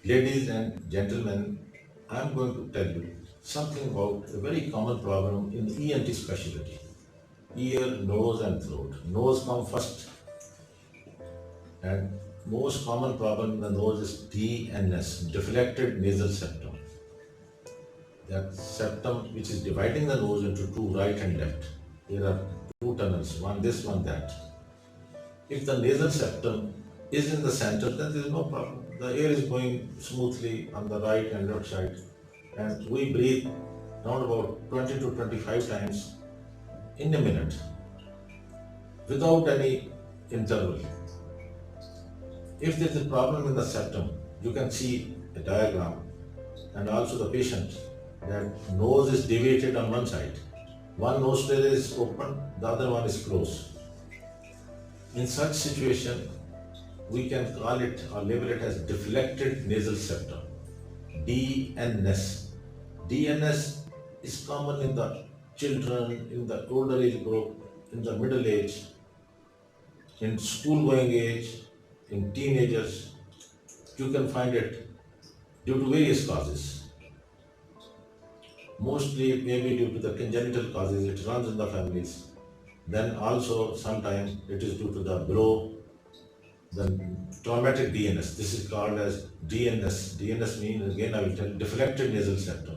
Ladies and gentlemen, I'm going to tell you something about a very common problem in the E.N.T specialty. Ear, nose and throat. Nose comes first, and most common problem in the nose is D.N.S, deflected nasal septum. That septum which is dividing the nose into two, right and left. There are two tunnels, one this, one that. If the nasal septum is in the center, then there is no problem. The air is going smoothly on the right and left side, and we breathe around about 20 to 25 times in a minute without any interval. If there is a problem in the septum, you can see a diagram, and also the patient, that nose is deviated on one side. One nostril is open, the other one is closed. In such situation, we can call it or label it as deflected nasal septum, D.N.S. D.N.S is common in the children, in the older age group, in the middle age, in school going age, in teenagers. You can find it due to various causes. Mostly it may be due to the congenital causes, it runs in the families. Then also sometimes it is due to the blow, the traumatic D.N.S. This is called as D.N.S. D.N.S means, again I will tell, deflected nasal septum.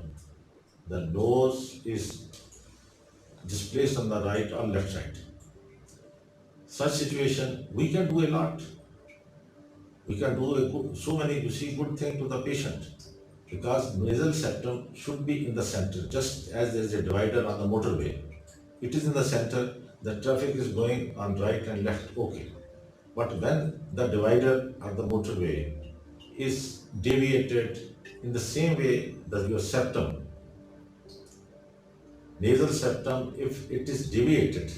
The nose is displaced on the right or left side. Such situation, we can do a lot. We can do so many, good thing to the patient, because nasal septum should be in the center, just as there is a divider on the motorway. It is in the center, the traffic is going on right and left, okay. But when the divider of the motorway is deviated in the same way that your septum, nasal septum, if it is deviated,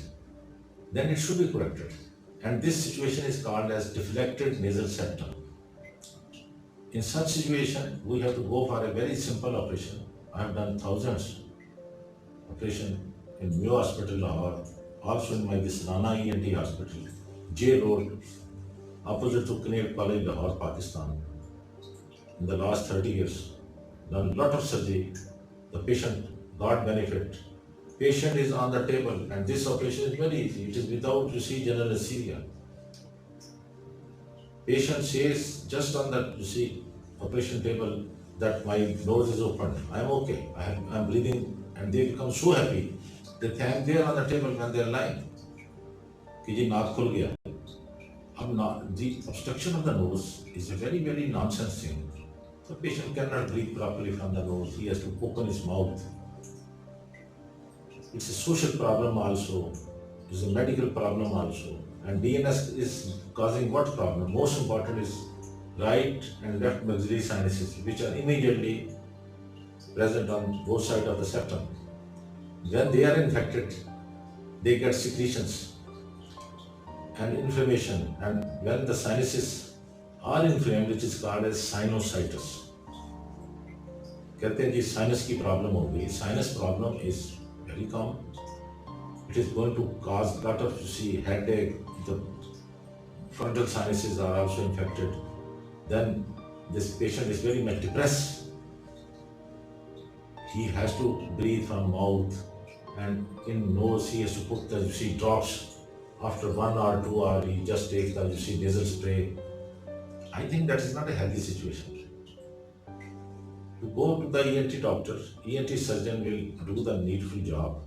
then it should be corrected. And this situation is called as deflected nasal septum. In such situation, we have to go for a very simple operation. I have done thousands operation in MAYO hospital, Lahore, also in my this Rana E.N.T hospital, J Road, opposite to Opp.Kinnaird College, Lahore, Pakistan. In the last 30 years, done a lot of surgery. The patient got benefit. Patient is on the table, and this operation is very easy. It is without general anesthesia. Patient says just on that operation table that my nose is open. I am okay. I am breathing, and they become so happy. They thank there on the table when they are lying. कि जी नाक खुल गया. The obstruction of the nose is a very, very nonsense thing. The patient cannot breathe properly from the nose. He has to open his mouth. It's a social problem also. It's a medical problem also. And D.N.S is causing what problem? Most important is right and left maxillary sinuses, which are immediately present on both sides of the septum. When they are infected, they get secretions and inflammation, and when the sinuses are inflamed, which is called as sinusitis. कहते हैं जी sinus की problem हो गई. Sinus problem is very common. It is going to cause a lot of headache. The frontal sinuses are also infected. Then this patient is very much depressed. He has to breathe from mouth, and in nose he has to put the drops. After 1 hour, 2 hours, he just takes the nasal spray. I think that is not a healthy situation. You go to the E.N.T doctor, E.N.T surgeon will do the needful job.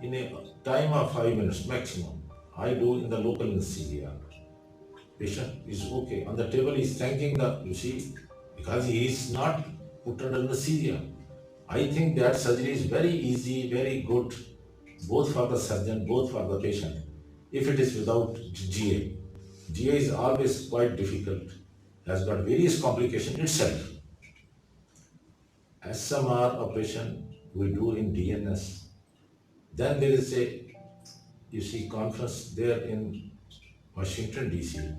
In a time of 5 minutes maximum, I do in the local anesthesia. Patient is okay. On the table he is thanking because he is not put under anesthesia. I think that surgery is very easy, very good, both for the surgeon, both for the patient, if it is without GA. GA is always quite difficult, has got various complications itself. SMR operation we do in D.N.S. Then there is a conference there in Washington DC,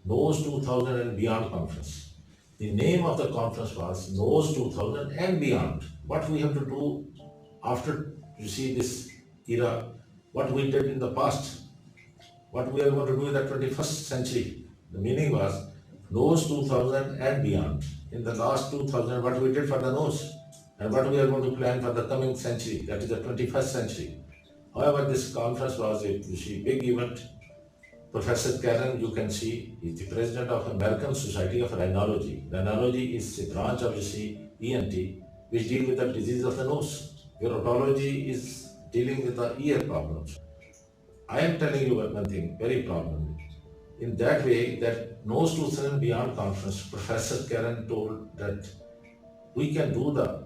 Nose 2000 and Beyond conference. The name of the conference was Nose 2000 and Beyond. What we have to do after this era, what we did in the past, what we are going to do in the 21st century. The meaning was, nose 2000 and beyond. In the last 2000, what we did for the nose and what we are going to plan for the coming century, that is the 21st century. However, this conference was a big event. Professor Karen, you can see, is the president of American Society of Rhinology. Rhinology is a branch of E.N.T, which deal with the disease of the nose. Where otology is dealing with the ear problems. I am telling you one thing, very problem. In that way, that Nose 2000 and Beyond conference, Professor Karen told that we can do the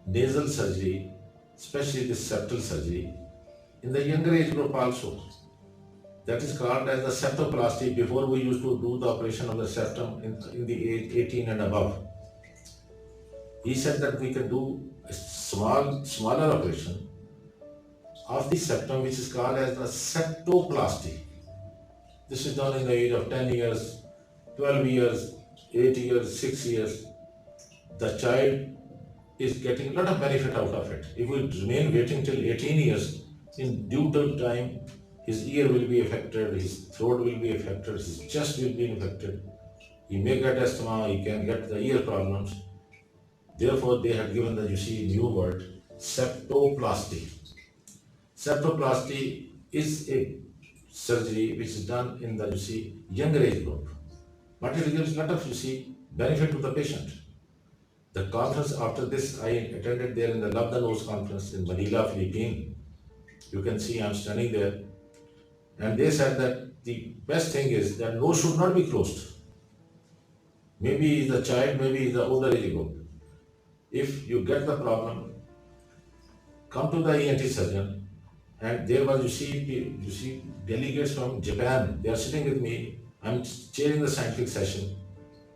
nasal surgery, especially this septal surgery, in the younger age group also. That is called as the septoplasty. Before we used to do the operation of the septum in the age 18 and above. He said that we can do a smaller operation of the septum, which is called as the septoplasty. This is done in the age of 10 years, 12 years, 8 years, 6 years. The child is getting a lot of benefit out of it. If we remain waiting till 18 years, in due time, his ear will be affected, his throat will be affected, his chest will be affected. He may get asthma, he can get the ear problems. Therefore, they had given the, new word, septoplasty. Septoplasty is a surgery which is done in the, younger age group. But it gives a lot of, benefit to the patient. The conference after this, I attended there in the Love the Nose conference in Manila, Philippines. You can see I'm standing there. And they said that the best thing is that nose should not be closed. Maybe the child, maybe the older age group. If you get the problem, come to the E.N.T surgeon. And there was, delegates from Japan. They are sitting with me. I'm chairing the scientific session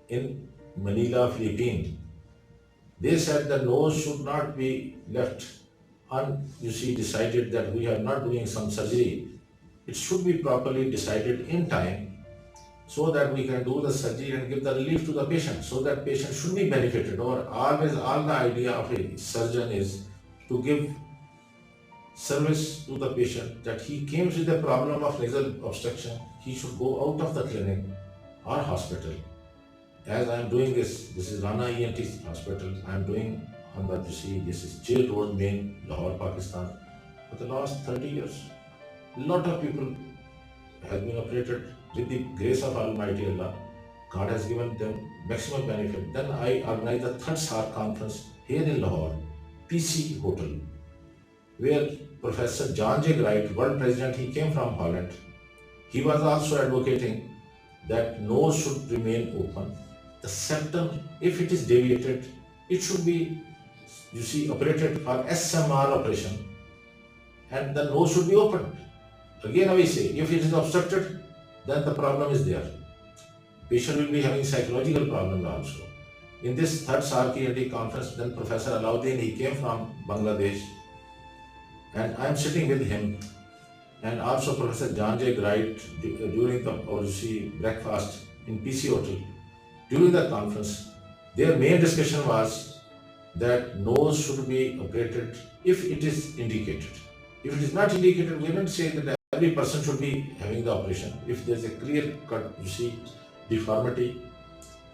in Manila, Philippines. They said the nose should not be left decided that we are not doing some surgery. It should be properly decided in time so that we can do the surgery and give the relief to the patient, so that patient should be benefited. Or always, all the idea of a surgeon is to give service to the patient, that he came with a problem of nasal obstruction, he should go out of the clinic or hospital. As I am doing this is Rana E.N.T hospital, I am doing on the, this is Jail Road, Main, Lahore, Pakistan. For the last 30 years, a lot of people have been operated with the grace of Almighty Allah. God has given them maximum benefit. Then I organized the third SAARC conference here in Lahore, PC Hotel, where Professor John J. Wright, world president, he came from Holland. He was also advocating that nose should remain open. The septum, if it is deviated, it should be, operated for SMR operation, and the nose should be opened. Again, I say, if it is obstructed, then the problem is there. Patient will be having psychological problems also. In this third SAARC E.N.T conference, then Professor Alauddin, he came from Bangladesh, and I am sitting with him, and also Professor John J. Wright during the breakfast in PC Hotel. During the conference, their main discussion was that nose should be operated if it is indicated. If it is not indicated, we don't say that every person should be having the operation. If there is a clear cut, deformity,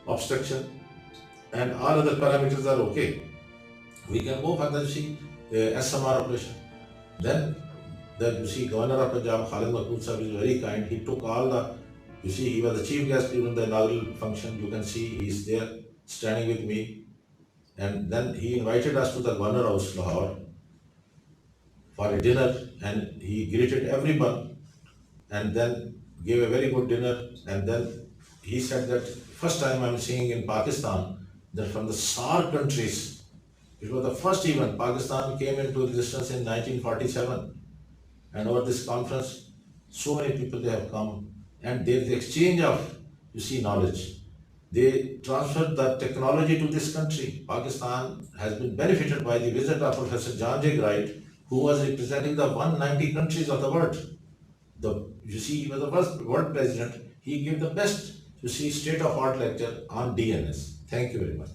obstruction, and all other parameters are okay, we can go for the SMR operation. Then the Governor of Punjab, Khalid Mahmood Sahib, is very kind. He took all the, he was the chief guest during the inaugural function. You can see he is there standing with me. And then he invited us to the Governor House, Lahore, for a dinner, and he greeted everyone and then gave a very good dinner. And then he said that first time I'm seeing in Pakistan that from the SAARC countries, it was the first event. Pakistan came into existence in 1947, and over this conference, so many people they have come, and there is exchange of knowledge. They transferred the technology to this country. Pakistan has been benefited by the visit of Professor John J. Wright, who was representing the 190 countries of the world. He was the first world president. He gave the best, state-of-art lecture on D.N.S. Thank you very much.